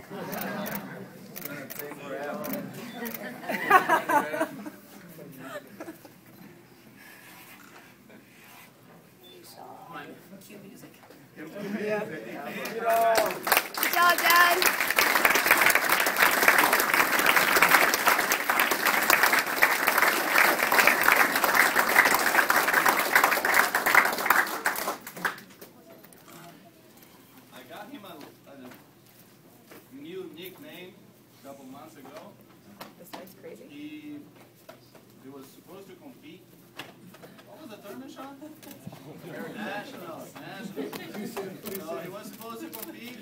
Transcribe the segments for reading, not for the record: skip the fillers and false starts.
Cue music. Yeah. Good job, Dad. I got him a new nickname a couple months ago. This guy's crazy. He was supposed to compete. What was the tournament, Sean? Nationals. So he was supposed to compete,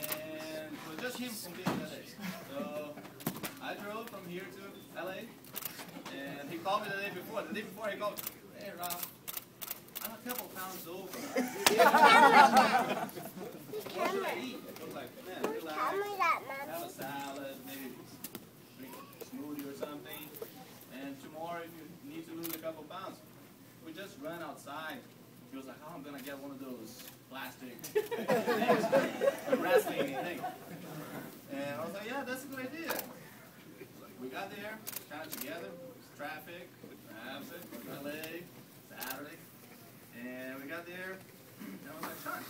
and it was just him competing that day. So I drove from here to LA, and he called me the day before. The day before he called, "Hey, Rob, I'm a couple pounds over. What should I eat?" I was like, "Man, relax. Have a salad, maybe drink a smoothie or something. And tomorrow, if you need to lose a couple pounds, we just run outside." He was like, "Oh, I'm gonna get one of those plastic things, the wrestling thing." And I was like, "Yeah, that's a good idea." We got there, kind of together. Traffic, transit, LA, Saturday, and we got there. And I was like, "Sean,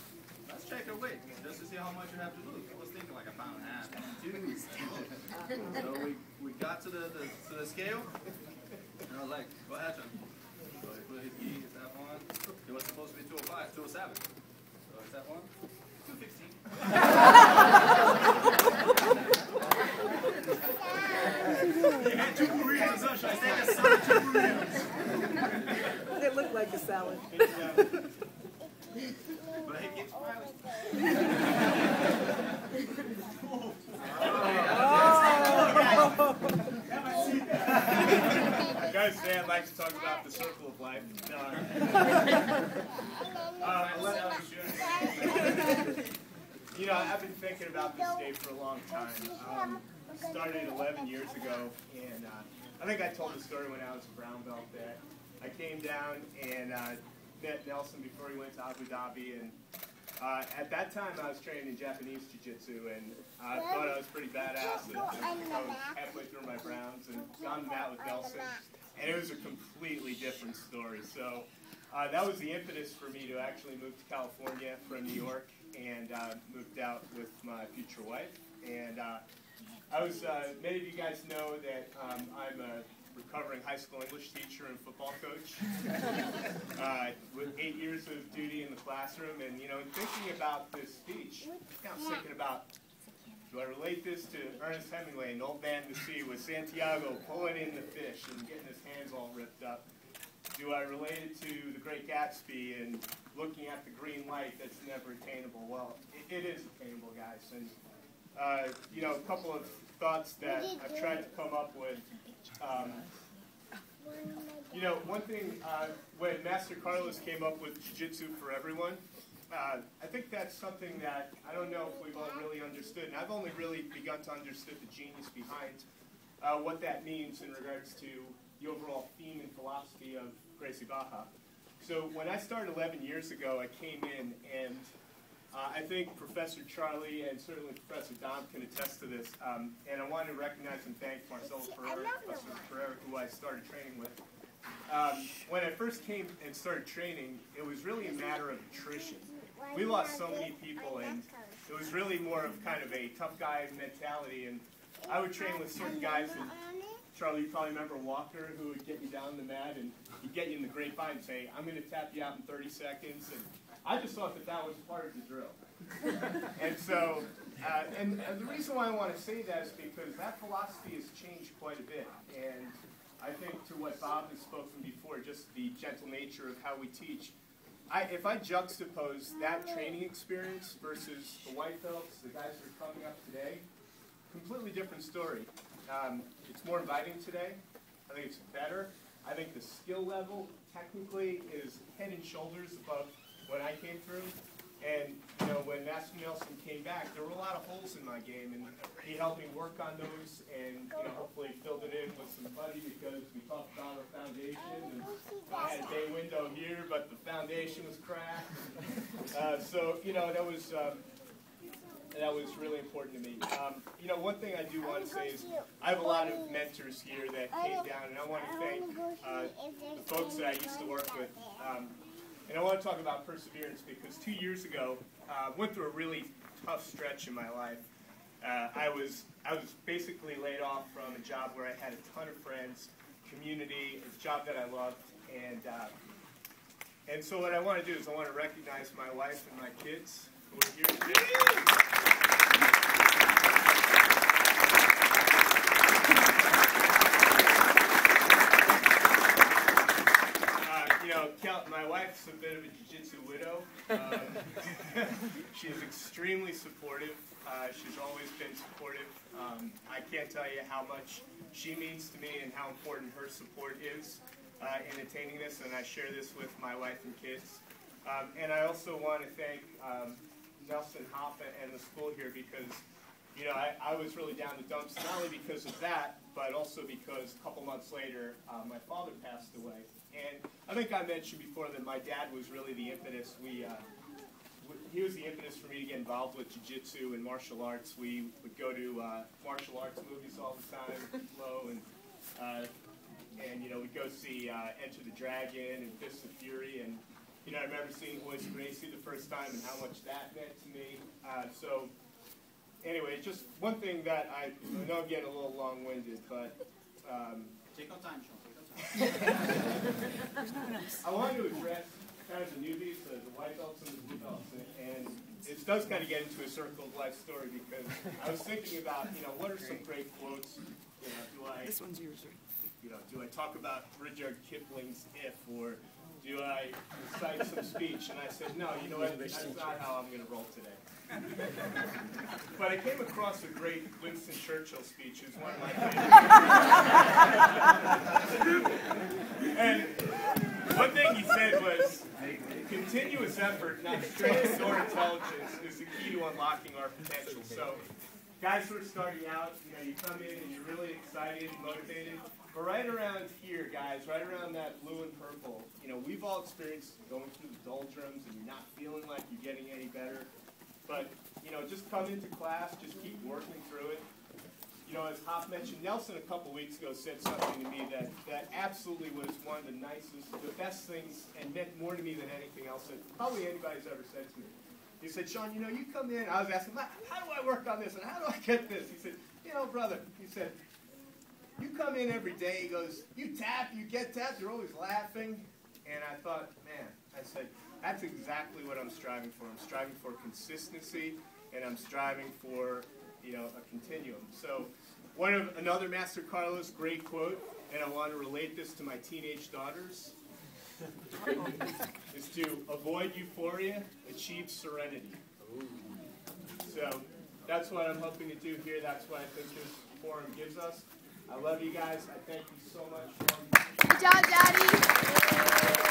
let's check your weight just to see how much you have to lose." I was thinking like 1.5 pounds. So we got to the scale, and I was like, "Go ahead, Sean." So he put his key, his step on. It was supposed to be 205, 207. So step on, 215. You had 2 burritos, huh? Should I say that? 2 burritos. They look like a salad. But he keeps smiling. Guys, today I'd like to talk about the circle of life. You know, I've been thinking about this day for a long time. Started 11 years ago, and I think I told the story when I was a brown belt that I came down and met Nelson before he went to Abu Dhabi, and at that time I was training in Japanese Jiu-Jitsu, and I thought I was pretty badass. I was halfway through my browns and got on the mat with Nelson, and it was a completely different story. So that was the impetus for me to actually move to California from New York, and moved out with my future wife. And I was, many of you guys know that I'm a recovering high school English teacher and football coach with 8 years of duty in the classroom. And, you know, in thinking about this speech, I was thinking about, do I relate this to Ernest Hemingway, An Old Man to Sea, with Santiago pulling in the fish and getting his hands all ripped up? Do I relate it to The Great Gatsby and looking at the green light that's never attainable? Well, it is attainable, guys. And, you know, a couple of thoughts that I've tried to come up with. You know, one thing, when Master Carlos came up with Jiu-Jitsu for everyone, I think that's something that I don't know if we've all really understood. And I've only really begun to understand the genius behind what that means in regards to the overall theme and philosophy of Gracie Barra. So when I started 11 years ago, I came in, and I think Professor Charlie and certainly Professor Dom can attest to this. And I want to recognize and thank Marcelo Ferrer, Professor Ferrer, who I started training with. When I first came and started training, it was really a matter of attrition. We lost so many people, and it was really more of kind of a tough guy mentality. And I would train with certain guys, and Charlie, you probably remember Walker, who would get you down the mat, and he'd get you in the grapevine and say, "I'm going to tap you out in 30 seconds. And I just thought that that was part of the drill. And so, and the reason why I want to say that is because that philosophy has changed quite a bit. And I think to what Bob has spoken before, just the gentle nature of how we teach. If I juxtapose that training experience versus the white belts, the guys that are coming up today, completely different story. It's more inviting today. I think it's better. I think the skill level technically is head and shoulders above when I came through. And, you know, when Master Nelson came back, there were a lot of holes in my game, and he helped me work on those, and, you know, hopefully filled it in with some putty, because we talked about our foundation, and I had a bay window here, but the foundation was cracked. So, you know, that was that was really important to me. You know, one thing I do want to say is I have a lot of mentors here that came down, and I want to thank the folks that I used to work with. And I want to talk about perseverance because 2 years ago, I went through a really tough stretch in my life. I was basically laid off from a job where I had a ton of friends, community, a job that I loved, and so what I want to do is I want to recognize my wife and my kids who are here today. You know, my wife's a bit of a jiu-jitsu widow. She is extremely supportive. She's always been supportive. I can't tell you how much she means to me and how important her support is in attaining this, and I share this with my wife and kids. And I also want to thank Nelson Hoffa and the school here because, you know, I was really down the dumps, not only because of that, but also because a couple months later, my father passed away. And I think I mentioned before that my dad was really the impetus. He was the impetus for me to get involved with jiu-jitsu and martial arts. We would go to martial arts movies all the time, Flo, and you know, we'd go see Enter the Dragon and Fists of Fury, and you know, I remember seeing Gracie the first time and how much that meant to me. So anyway, just one thing that I know I'm getting a little long-winded, but Take your time, Sean. Take your time. I wanted to address kind of the newbies, the white belts and the blue belts, and it does kind of get into a circle of life story because I was thinking about, you know, what are some great quotes? You know, This one's yours, right? you know, do I talk about Rudyard Kipling's If, or do I recite some speech? And I said, no, you know what, that's not how I'm going to roll today. But I came across a great Winston Churchill speech, who's one of my favorites. And one thing he said was, continuous effort, not strength nor intelligence, is the key to unlocking our potential. So, guys who are starting out, you know, you come in and you're really excited, motivated. But right around here, guys, right around that blue and purple, you know, we've all experienced going through the doldrums and you're not feeling like you're getting any better. But, you know, just come into class, just keep working through it. You know, as Hoff mentioned, Nelson a couple weeks ago said something to me that absolutely was one of the nicest, the best things, and meant more to me than anything else that probably anybody's ever said to me. He said, Sean, you know, you come in, I was asking, how do I work on this, and how do I get this? He said, you know, brother, he said, you come in every day, he goes, you tap, you get tapped, you're always laughing. And I thought, man, I said, that's exactly what I'm striving for. I'm striving for consistency, and I'm striving for, you know, a continuum. So another Master Carlos great quote, and I want to relate this to my teenage daughters, is to avoid euphoria, achieve serenity. So that's what I'm hoping to do here. That's what I think this forum gives us. I love you guys. I thank you so much. Good job, Daddy.